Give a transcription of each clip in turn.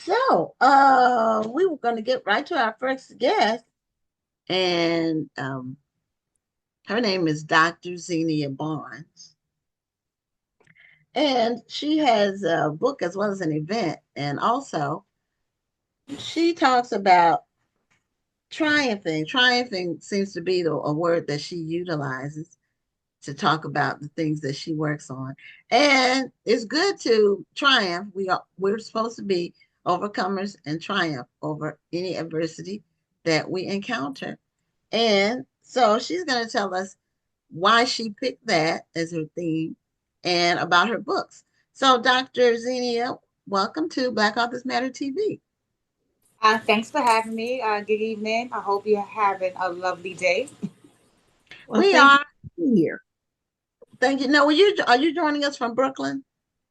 We were going to get right to our first guest, and her name is Dr. Xenia Barnes, and she has a book as well as an event, and also she talks about triumphing. Triumphing seems to be a word that she utilizes to talk about the things that she works on, and it's good to triumph. We're supposed to be overcomers and triumph over any adversity that we encounter. And so she's going to tell us why she picked that as her theme and about her books. So, Dr. Xenia, welcome to Black Authors Matter TV. Thanks for having me. Good evening. I hope you're having a lovely day. Well, We thank you are. for being here. Thank you. No, are you joining us from Brooklyn?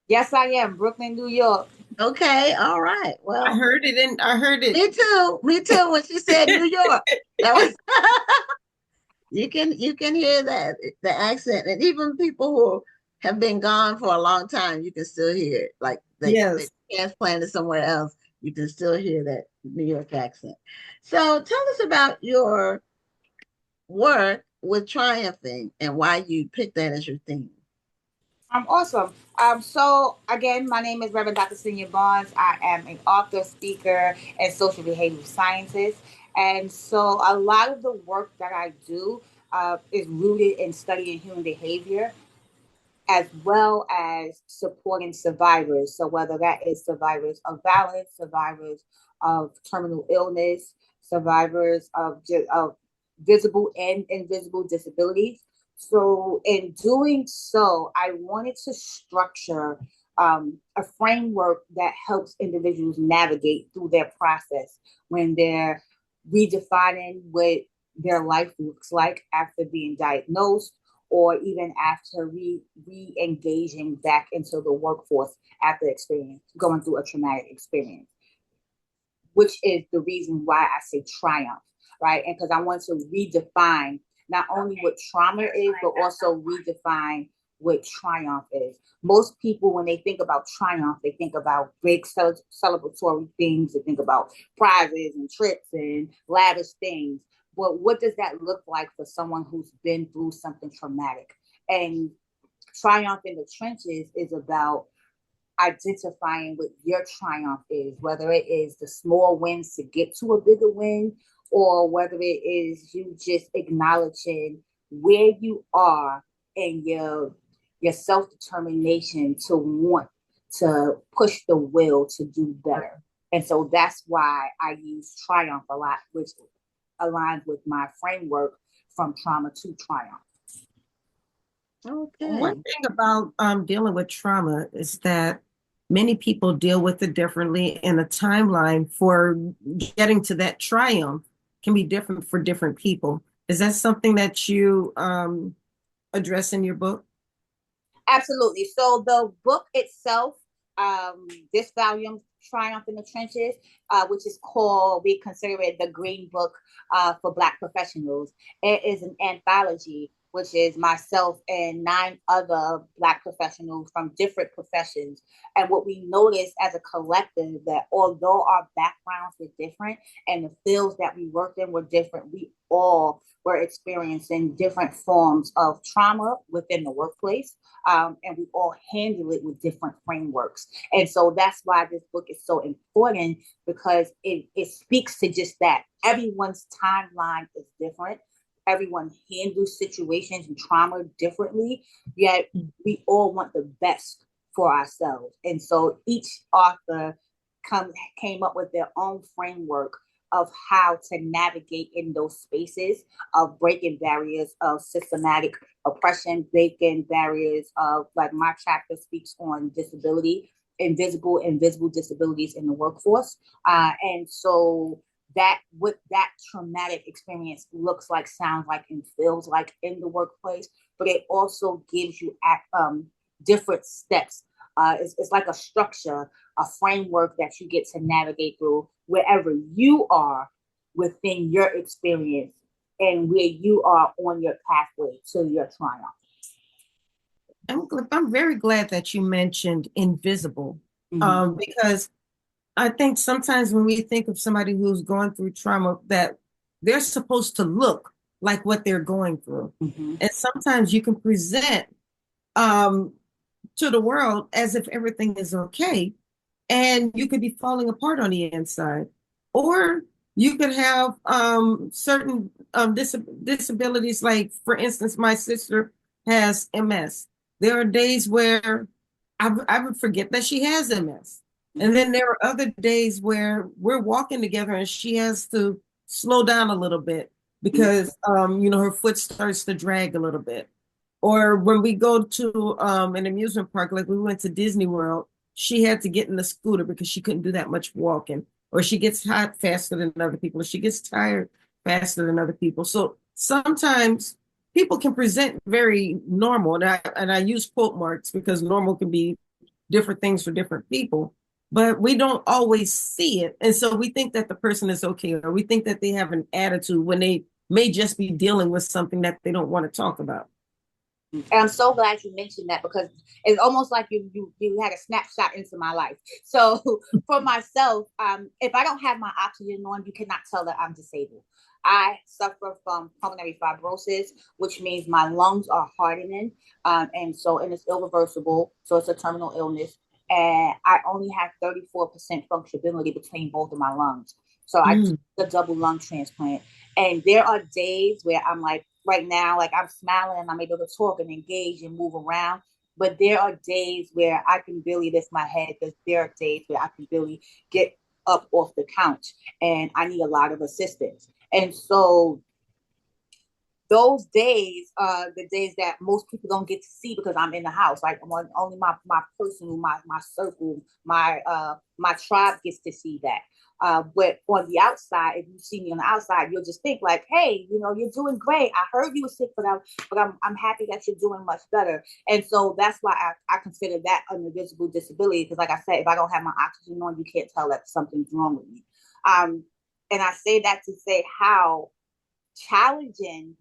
Yes, I am. Brooklyn, New York. Okay. All right. I Well, heard it and I heard it. me too. Me too. When she said New York, that was you can hear that the accent, and even people who have been gone for a long time, you can still hear it. Like they Yes. transplanted somewhere else, you can still hear that New York accent. So tell us about your work with triumphing and why you picked that as your theme. I'm awesome. So again, my name is Reverend Dr. Xenia Barnes. I am an author, speaker, and social behavioral scientist. And so a lot of the work that I do is rooted in studying human behavior as well as supporting survivors. So whether that is survivors of violence, survivors of terminal illness, survivors of visible and invisible disabilities. So in doing so, I wanted to structure a framework that helps individuals navigate through their process when they're redefining what their life looks like after being diagnosed or even after re-engaging back into the workforce after experience going through a traumatic experience, which is the reason why I say triumph, right? And because I want to redefine not only what trauma is, but also redefine what triumph is. Most people, when they think about triumph, they think about big celebratory things. They think about prizes and trips and lavish things. But what does that look like for someone who's been through something traumatic? And triumph in the trenches is about identifying what your triumph is, whether it is the small wins to get to a bigger win, or whether it is you just acknowledging where you are and your self determination to want to push the will to do better. And so that's why I use triumph a lot, which aligns with my framework from trauma to triumph. One Okay. thing about dealing with trauma is that many people deal with it differently, and the timeline for getting to that triumph can be different for different people. Is that something that you address in your book? Absolutely. So the book itself, this volume, Triumph in the Trenches, which is called, we consider it the Green Book for Black Professionals. It is an anthology, which is myself and 9 other Black professionals from different professions. And what we noticed as a collective that although our backgrounds were different and the fields that we worked in were different, we all were experiencing different forms of trauma within the workplace, and we all handle it with different frameworks. And so that's why this book is so important because it speaks to just that. Everyone's timeline is different. Everyone handles situations and trauma differently, yet we all want the best for ourselves. And so each author came up with their own framework of how to navigate in those spaces of breaking barriers of systematic oppression, breaking barriers of, like my chapter speaks on disability, invisible disabilities in the workforce. And so that what that traumatic experience looks like, sounds like, and feels like in the workplace, but it also gives you different steps. It's like a structure, a framework that you get to navigate through wherever you are within your experience and where you are on your pathway to your triumph. I'm very glad that you mentioned invisible, Mm-hmm. because I think sometimes when we think of somebody who's going through trauma, that they're supposed to look like what they're going through. Mm-hmm. And sometimes you can present um, to the world as if everything is okay, and you could be falling apart on the inside. Or you could have certain disabilities, like, for instance, my sister has MS. There are days where I would forget that she has MS. And then there are other days where we're walking together and she has to slow down a little bit because, her foot starts to drag a little bit. Or when we go to an amusement park, like we went to Disney World, she had to get in the scooter because she couldn't do that much walking. Or she gets hot faster than other people. Or she gets tired faster than other people. So sometimes people can present very normal. And I use quote marks because normal can be different things for different people. But we don't always see it. And so we think that the person is okay, or we think that they have an attitude when they may just be dealing with something that they don't want to talk about. And I'm so glad you mentioned that because it's almost like you had a snapshot into my life. So for myself, if I don't have my oxygen on, you cannot tell that I'm disabled. I suffer from pulmonary fibrosis, which means my lungs are hardening, and it's irreversible. So it's a terminal illness, and I only have 34% functionality between both of my lungs. So I did the double lung transplant, and there are days where I'm like, right now, like I'm smiling and I'm able to talk and engage and move around. But there are days where I can barely lift my head. There are days where I can barely get up off the couch and I need a lot of assistance. And so those days are the days that most people don't get to see because I'm in the house. Like only my personal, my circle, my tribe gets to see that. But on the outside, if you see me on the outside, you'll just think like, hey, you're doing great. I heard you were sick, but I'm happy that you're doing much better. And so that's why I consider that an invisible disability. Because like I said, if I don't have my oxygen on, you can't tell that something's wrong with me. And I say that to say how challenging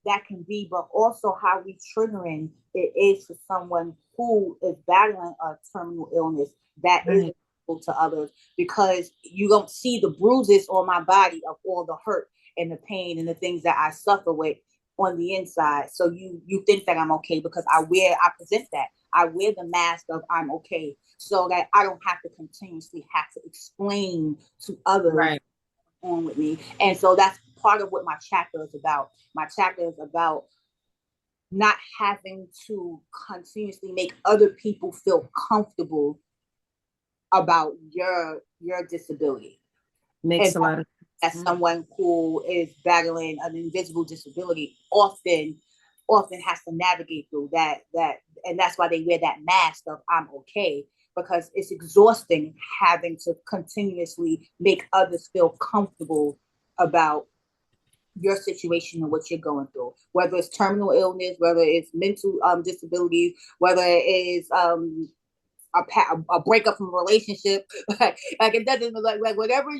that can be, but also how triggering it is for someone who is battling a terminal illness that is available to others, because you don't see the bruises on my body of all the hurt and the pain and the things that I suffer with on the inside. So you think that I'm okay because I present that. I wear the mask of I'm okay so that I don't have to continuously have to explain to others on with me. And so that's part of what my chapter is about. My chapter is about not having to continuously make other people feel comfortable about your disability. Makes And a lot of as someone who is battling an invisible disability often has to navigate through that, and that's why they wear that mask of I'm okay, because it's exhausting having to continuously make others feel comfortable about your situation and what you're going through, whether it's terminal illness, whether it's mental disabilities, whether it is a breakup from a relationship, like it doesn't like whatever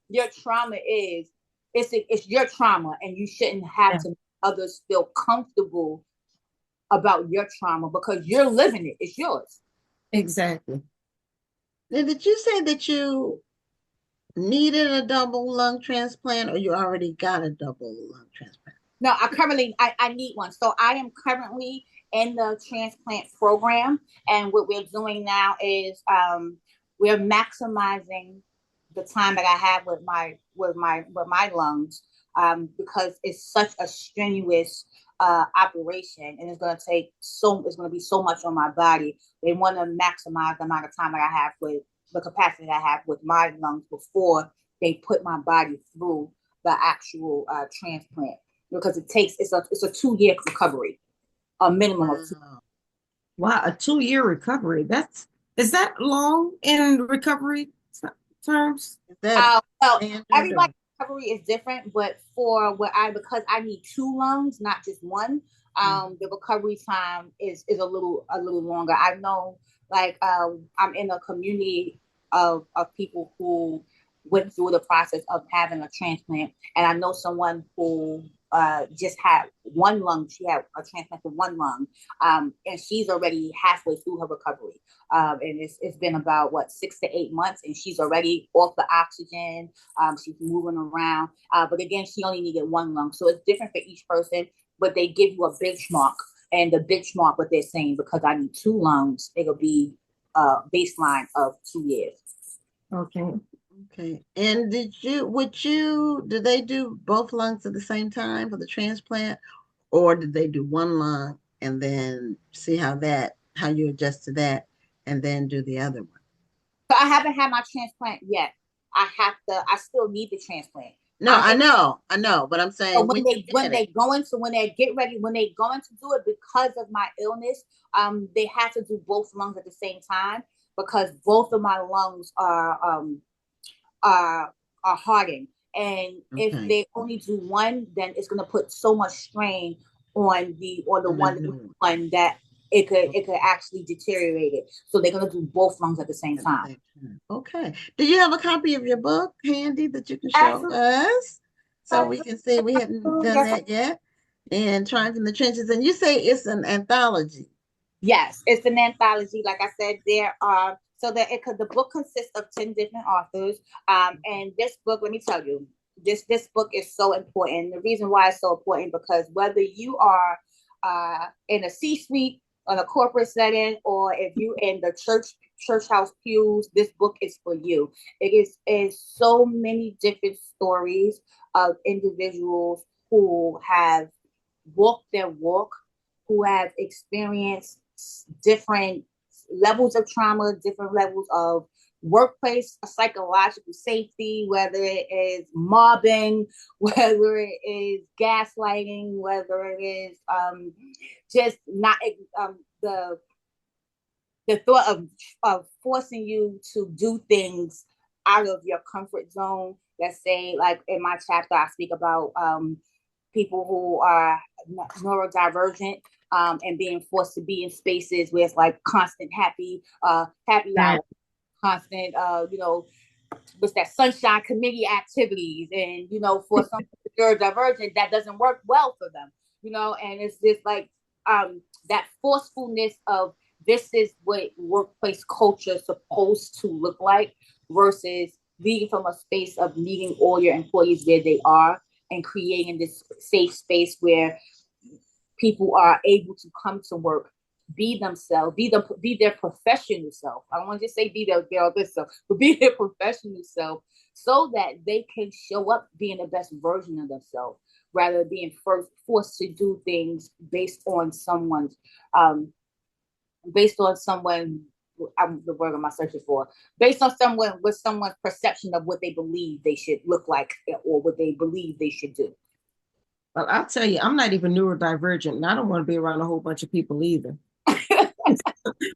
your trauma is, it's your trauma, and you shouldn't have to make others feel comfortable about your trauma because you're living it. It's yours. Exactly. Now, did you say that you needed a double lung transplant or you already got a double lung transplant? No, I need one. So I am currently in the transplant program, and what we're doing now is we're maximizing the time that I have with my lungs, because it's such a strenuous operation, and it's going to be so much on my body. They want to maximize the amount of time that I have with the capacity that I have with my lungs before they put my body through the actual transplant, because it's a 2-year recovery, a minimum of 2. Wow, a 2-year recovery. Is that long in recovery terms? Is that Well, standard or? everybody's recovery is different, but because I need 2 lungs, not just one, the recovery time is a little longer. I know, like, I'm in a community of people who went through the process of having a transplant, and I know someone who just had one lung. She had a transplant for one lung, and she's already halfway through her recovery. And it's been about what 6 to 8 months, and she's already off the oxygen. She's moving around, but again, she only needed one lung, so it's different for each person. But they give you a benchmark, and the benchmark, what they're saying, because I need two lungs, it'll be a baseline of 2 years. Okay. Okay. And did they do both lungs at the same time for the transplant, or did they do one lung and then see how you adjust to that and then do the other one? So I haven't had my transplant yet. I still need the transplant. No, I'm I know, but I'm So saying when you when get it. they going to when they get ready when they going to do it because of my illness, they have to do both lungs at the same time because both of my lungs are hardened, and if Okay. they only do one, then it's gonna put so much strain on the On the one new one that it could actually deteriorate it. So they're gonna do both lungs at the same at the time. same time. Okay. Do you have a copy of your book handy that you can show Absolutely. us so we can see we haven't done Yes, that yet? And Trying from the Trenches. And you say it's an anthology. yes, it's an anthology. Like I said, there are so that it could the book consists of 10 different authors. And this book, let me tell you, this book is so important. The reason why it's so important because whether you are in a C-suite, on a corporate setting, or if you in the church house pews, this book is for you. It is so many different stories of individuals who have walked their walk, who have experienced different levels of trauma, different levels of workplace psychological safety, whether it is mobbing, whether it is gaslighting, whether it is just not the thought of forcing you to do things out of your comfort zone. Let's say, like in my chapter, I speak about people who are neurodivergent and being forced to be in spaces where it's like constant happy Right. hour, constant what's that sunshine committee activities, and for some neurodivergent that doesn't work well for them, and it's just like that forcefulness of this is what workplace culture is supposed to look like versus leading from a space of meeting all your employees where they are and creating this safe space where people are able to come to work, be themselves, be their professional self. I don't want to just say be their other self, but be their professional self, so that they can show up being the best version of themselves, rather than being forced to do things um, based on someone. I'm the word I'm searching for. Based on someone's perception of what they believe they should look like or what they believe they should do. Well, I'll tell you, I'm not even neurodivergent, and I don't want to be around a whole bunch of people either.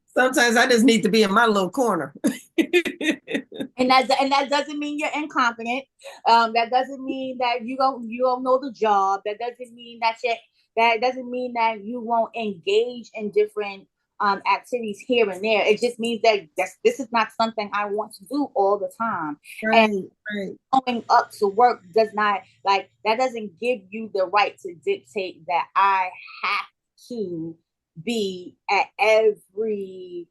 Sometimes I just need to be in my little corner. And that doesn't mean you're incompetent. That doesn't mean that you don't know the job. That doesn't mean that you won't engage in different activities here and there. It just means that this is not something I want to do all the time. And Right, right. showing up to work does not, like, that doesn't give you the right to dictate that I have to be at every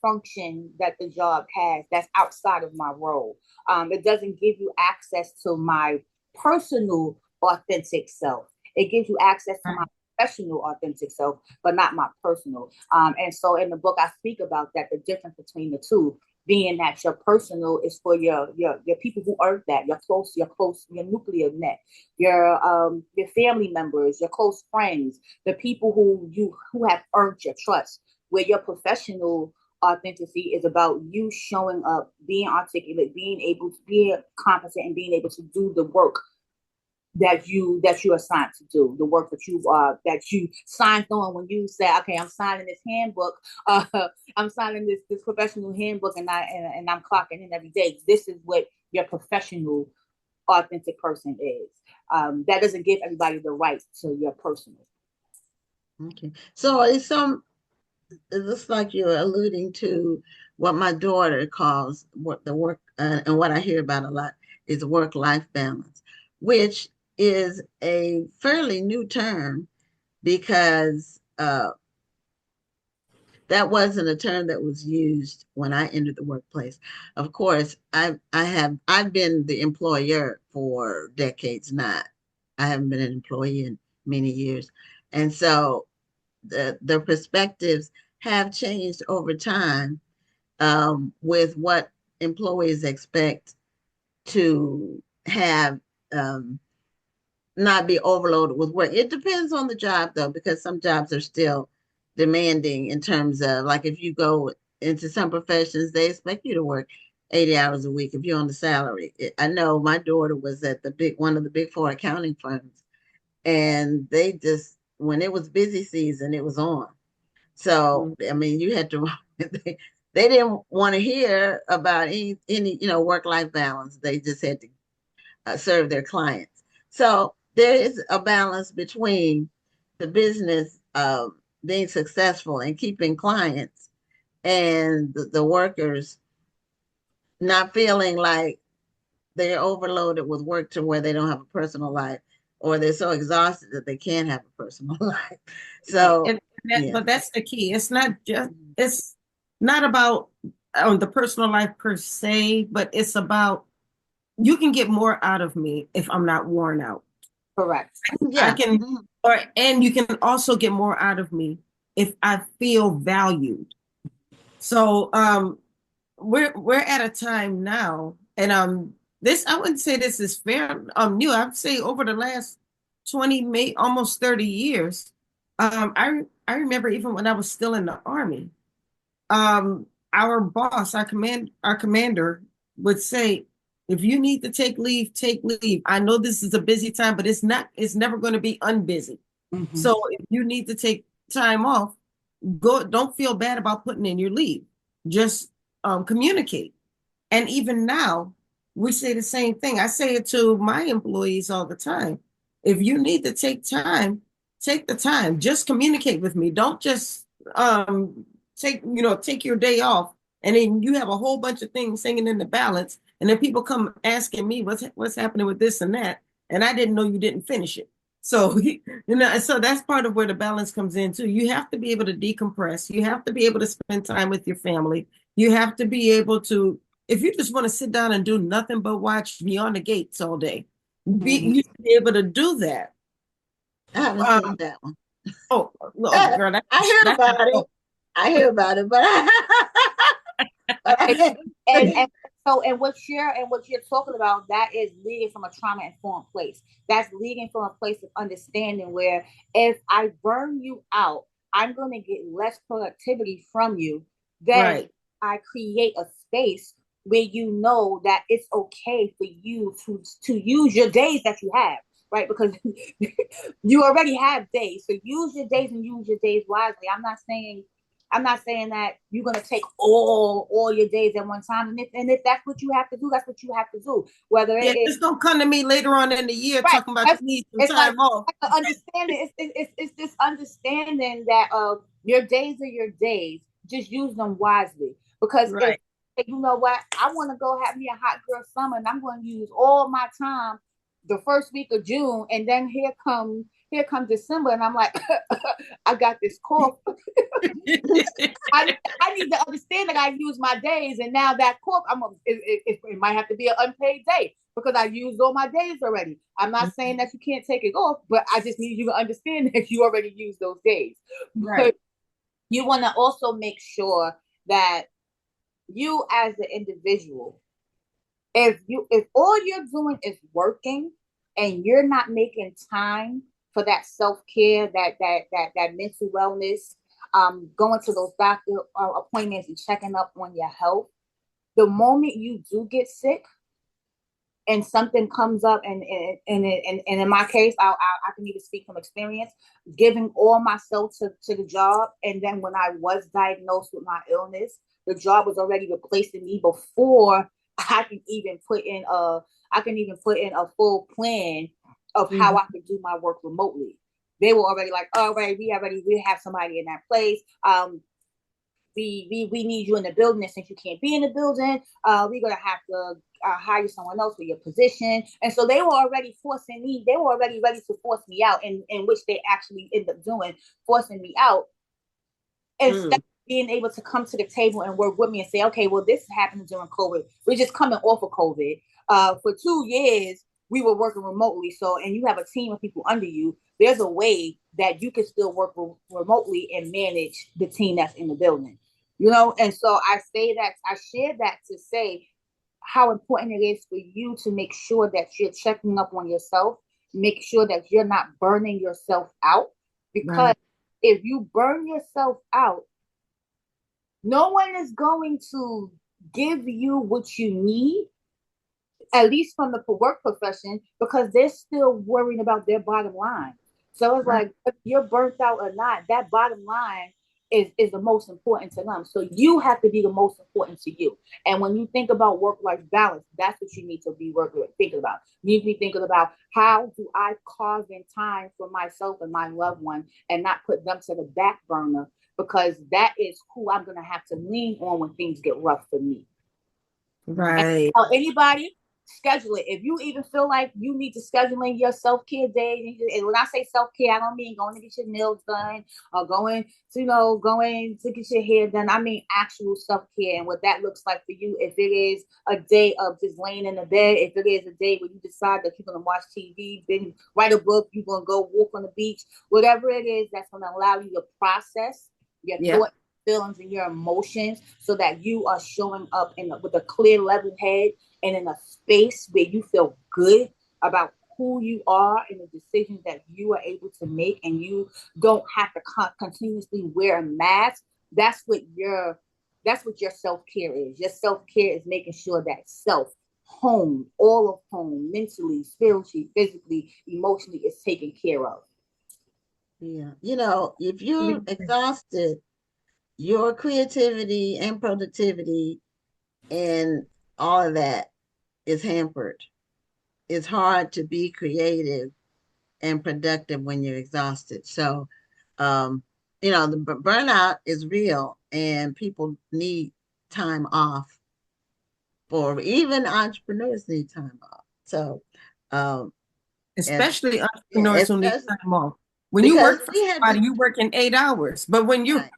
function that the job has that's outside of my role. It doesn't give you access to my personal authentic self. It gives you access to my professional authentic self, but not my personal. And so in the book, I speak about that, the difference between the two, being that your personal is for your people who earned that, your nuclear net, your family members, your close friends, the people who have earned your trust. Where your professional authenticity is about you showing up, being articulate, being able to be competent, and being able to do the work that you're assigned to do, the work that you signed on when you said, okay, I'm signing this handbook, uh, I'm signing this professional handbook, and I'm clocking in every day. This is what your professional authentic person is. That doesn't give everybody the right to your personal. Okay. So it looks like you're alluding to what my daughter calls what the work and what I hear about a lot is work-life balance, which is a fairly new term because that wasn't a term that was used when I entered the workplace. Of course, I've been the employer for decades, not I haven't been an employee in many years. And so the perspectives have changed over time with what employees expect to have um, not be overloaded with work. It depends on the job though, because some jobs are still demanding in terms of like if you go into some professions, they expect you to work 80 hours a week if you're on the salary. I know my daughter was at the big one of the big four accounting firms, and they just when it was busy season, it was on. So I mean, you had to. They didn't want to hear about any work life balance. They just had to serve their clients. So there is a balance between the business being successful and keeping clients and the workers not feeling like they're overloaded with work to where they don't have a personal life or they're so exhausted that they can't have a personal life. Right. So, yeah. But that's the key. It's not about the personal life per se, but it's about you can get more out of me if I'm not worn out. Correct. I Yeah. can, and you can also get more out of me if I feel valued. So, we're at a time now, and this I wouldn't say this is fair new. I'd say over the last 20, may almost 30 years. I remember even when I was still in the army, our boss, our commander would say, if you need to take leave, take leave. I know this is a busy time, but it's never going to be unbusy. Mm-hmm. So if you need to take time off, don't feel bad about putting in your leave. Just communicate. And even now, we say the same thing. I say it to my employees all the time. If you need to take time, take the time. Just communicate with me. Don't just take your day off, and then you have a whole bunch of things hanging in the balance, and then people come asking me what's happening with this and that, and I didn't know you didn't finish it. So so that's part of where the balance comes in too. You have to be able to decompress. You have to be able to spend time with your family. You have to be able to, if you just want to sit down and do nothing but watch Beyond the Gates all day, you should be able to do that. I haven't seen Um, that one. oh, girl, I hear that's about it. I hear about it, but and, I and so and what you're talking about, that is leading from a trauma informed place. That's leading from a place of understanding where if I burn you out, I'm going to get less productivity from you. Then right. I create a space where you know that it's okay for you to use your days that you have, right? Because you already have days, so use your days and use your days wisely. I'm not saying that you're gonna take all your days at one time, and if that's what you have to do, that's what you have to do. Whether it Yeah, is just don't come to me later on in the year right, talking about you need some it's like time off. understanding. It's this understanding that your days are your days. Just use them wisely, because if Right. you know what, I want to go have me a hot girl summer, and I'm going to use all my time the first week of June, and then here comes December, and I'm like, I got this cough. I need to understand that I use my days, and now that cough, it might have to be an unpaid day because I used all my days already. I'm not saying that you can't take it off, but I just need you to understand that you already used those days. But Right. you want to also make sure that you, as an individual, if all you're doing is working and you're not making time for that self-care, that mental wellness, going to those doctor appointments and checking up on your health, the moment you do get sick and something comes up, and in my case, I can even speak from experience, giving all myself to the job, and then when I was diagnosed with my illness, the job was already replacing me before I can even put in a full plan of how Mhm. I could do my work remotely. They were already like, all right, we have somebody in that place. We need you in the building, and since you can't be in the building, we're gonna have to hire someone else for your position. And so they were already forcing me, they were already ready to force me out, in which they actually end up doing, forcing me out, instead Mm, of being able to come to the table and work with me and say, okay, well, this is happening during COVID. We're just coming off of COVID. For 2 years, we were working remotely. So, and you have a team of people under you, there's a way that you can still work remotely and manage the team that's in the building. And so I share that to say how important it is for you to make sure that you're checking up on yourself, make sure that you're not burning yourself out. Because right. if you burn yourself out, no one is going to give you what you need, at least from the work profession, because they're still worrying about their bottom line. So it's Right. like, if you're burnt out or not, that bottom line is the most important to them. So you have to be the most important to you. And when you think about work-life balance, that's what you need to be thinking about. You need to be thinking about, how do I carve in time for myself and my loved one and not put them to the back burner, because that is who I'm going to have to lean on when things get rough for me. And Right. anybody, schedule it. If you even feel like you need to schedule in your self care day, and when I say self care, I don't mean going to get your nails done or going to get your hair done. I mean actual self care, and what that looks like for you. If it is a day of just laying in the bed, if it is a day where you decide that you're going to watch TV, then write a book, you're going to go walk on the beach, whatever it is that's going to allow you to process your Yep. thoughts, feelings, and your emotions, so that you are showing up with a clear, level head, and in a space where you feel good about who you are and the decisions that you are able to make, and you don't have to continuously wear a mask. That's what your self-care is. Your self-care is making sure that self, home, all of home, mentally, spiritually, physically, emotionally, is taken care of. Yeah. If you're exhausted, your creativity and productivity and all of that is hampered. It's hard to be creative and productive when you're exhausted. So, um, the burnout is real, and people need time off. For even entrepreneurs need time off. So, um, and Especially yeah, entrepreneurs who need especially time off. When you because work for we had to. somebody, you work in 8 hours. But when you Right,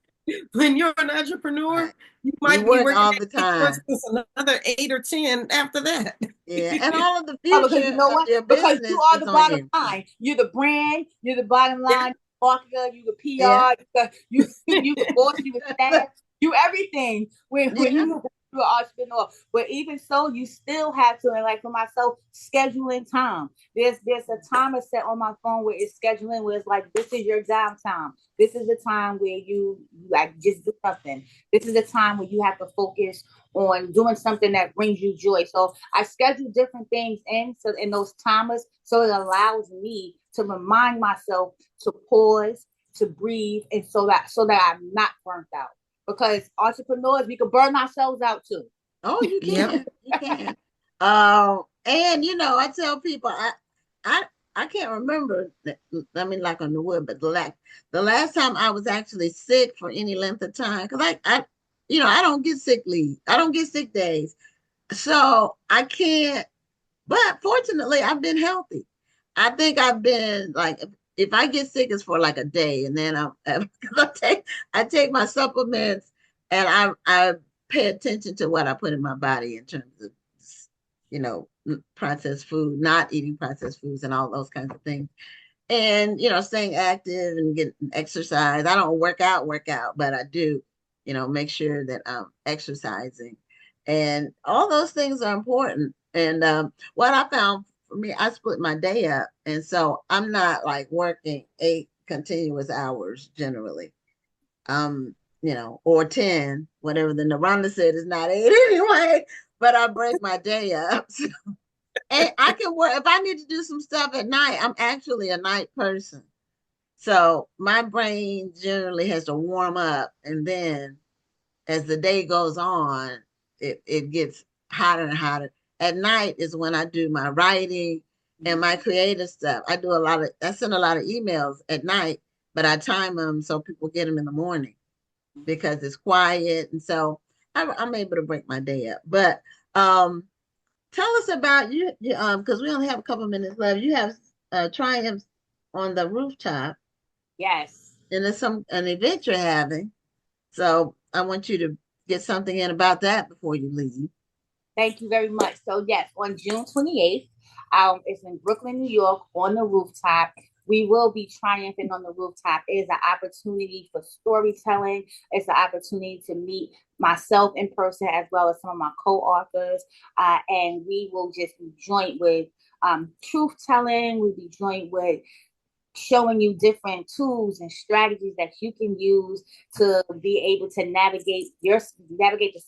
when you're an entrepreneur, right. you You might be work working all at the 8 hours time. plus another 8 or 10 after that. Yeah, and all of the Oh, because you future know of what? your Because you business are is the on bottom you. So, line. You're the brand. You're the bottom Yeah. line. Marketer. You the yeah. PR. You the boss. You the staff. You everything. When Yeah. you are entrepreneur. But even so, you still have to. And like for myself, scheduling time. There's a timer set on my phone where it's scheduling. Where it's like, this is your downtime. This is the time where you like just do nothing. This is the time where you have to focus on doing something that brings you joy. So I schedule different things in those timers, so it allows me to remind myself to pause, to breathe, and so that I'm not burnt out. Because entrepreneurs, we can burn ourselves out too. Oh, you Yep. can. You can. And I tell people, I, I can't remember. I mean, like on the wood, but the last time I was actually sick for any length of time, because I don't get sick leave. I don't get sick days, so I can't. But fortunately, I've been healthy. I think I've been like, if I get sick, it's for like a day, and then because I take my supplements, and I pay attention to what I put in my body in terms of processed food, not eating processed foods, and all those kinds of things, and staying active and getting exercise. I don't work out, but I do make sure that I'm exercising, and all those things are important. And what I found for me, I split my day up, and so I'm not like working 8 continuous hours generally, or 10, whatever the neurologist said is not 8 anyway, but I break my day up. And I can work if I need to do some stuff at night. I'm actually a night person. So my brain generally has to warm up, and then as the day goes on, it gets hotter and hotter. At night is when I do my writing and my creative stuff. I send a lot of emails at night, but I time them so people get them in the morning because it's quiet. And so I'm able to break my day up. But um tell us about because we only have a couple minutes left. You have triumphs on the rooftop, Yes. and there's an event you're having. So I want you to get something in about that before you leave. Thank you very much. So yes, on June 28th, it's in Brooklyn, New York, on the rooftop. We will be triumphing on the rooftop. It is an opportunity for storytelling. It's an opportunity to meet myself in person as well as some of my co-authors. And we will just be joined with truth telling. We'll be joined with showing you different tools and strategies that you can use to be able to navigate the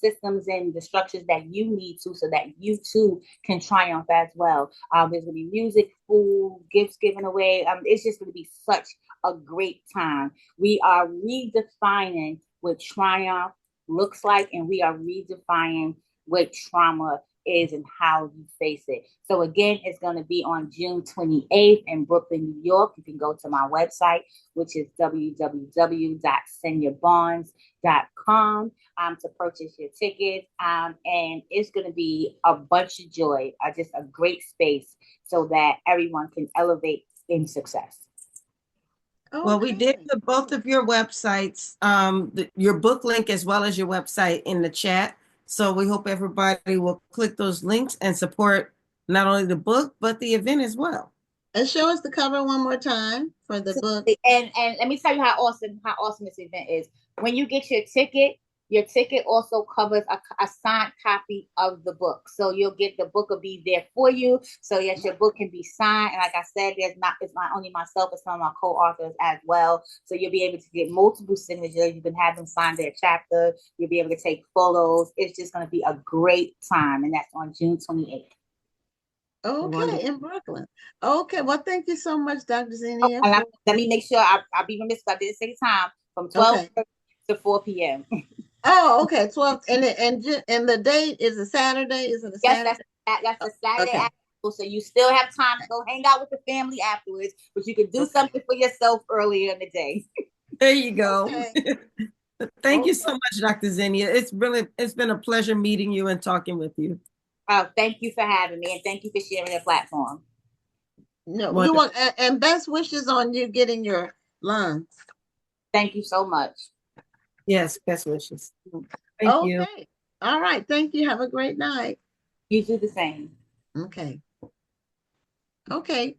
systems and the structures that you need to, so that you too can triumph as well. There's going to be music, food, gifts given away. It's just going to be such a great time. We are redefining what triumph looks like, and we are redefining what trauma is and how you face it. So again, it's going to be on June 28th in Brooklyn, New York. You can go to my website, which is www.xeniabonds.com to purchase your ticket. And it's going to be a bunch of joy, just a great space so that everyone can elevate in success. Well, we did put both of your websites, your book link as well as your website in the chat. So we hope everybody will click those links and support not only the book, but the event as well. And show us the cover one more time for the book. And let me tell you how awesome this event is. When you get your ticket also covers a signed copy of the book. So you'll get, the book will be there for you. So yes, your book can be signed. And like I said, it's not only myself, it's some of my co-authors as well. So you'll be able to get multiple signatures. You can have them sign their chapter. You'll be able to take photos. It's just going to be a great time. And that's on June 28th. Okay, wonderful. In Brooklyn. Okay, well, thank you so much, Dr. Xenia. Let me make sure I'll be remiss if I didn't say time, from 12 to 4 p.m. Oh, okay. 12 and the date is a Saturday. Is it a Saturday? Yes, that's a Saturday afternoon. So you still have time to go hang out with the family afterwards, but you can do something for yourself earlier in the day. There you go. Okay. Thank you so much, Dr. Xenia. It's been a pleasure meeting you and talking with you. Oh, thank you for having me, and thank you for sharing your platform. No, you want, and best wishes on you getting your lungs. Thank you so much. Yes, best wishes. Thank you. All right. Thank you. Have a great night. You do the same. Okay. Okay.